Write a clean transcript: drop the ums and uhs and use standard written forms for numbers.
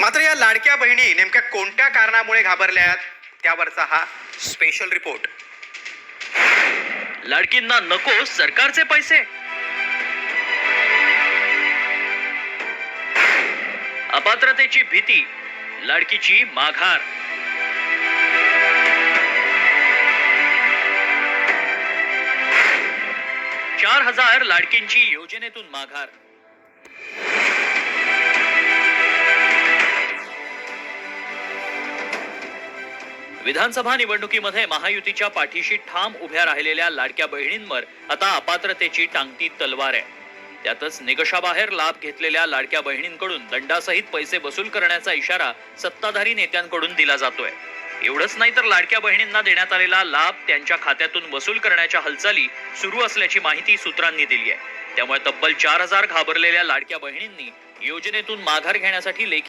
मात्र या लाडक्या बहिणी नेमक्या कोणत्या कारणामुळे घाबरल्यात त्यावरचा हा स्पेशल रिपोर्ट। लाडकींना नको सरकारचे पैसे, अपात्रतेची भीती, लाडकीची माघार। चार 4,000 लाडकींची योजनेतून माघार। विधानसभा निवडणुकीमध्ये महायुतीच्या पाठीशी ठाम उभ्या राहिलेल्या लाडक्या बहिणींवर आता अपात्रतेची टांगती तलवार आहे। त्यातच निकषाबाहेर लाभ घेतलेल्या लाडक्या बहिणींकडून दंडासहित पैसे वसूल करण्याचा इशारा सत्ताधारी नेत्यांकडून दिला जातोय। एवढंच नाही तर लाडक्या बहिणींना देण्यात आलेला लाभ त्यांच्या खात्यातून वसूल करण्याच्या हालचाली सुरू असल्याची माहिती सूत्रांनी दिली आहे। त्यामुळे तब्बल 4,000 घाबरलेल्या लाडक्या बहिणींनी योजनेतून माघार घेण्यासाठी लेखी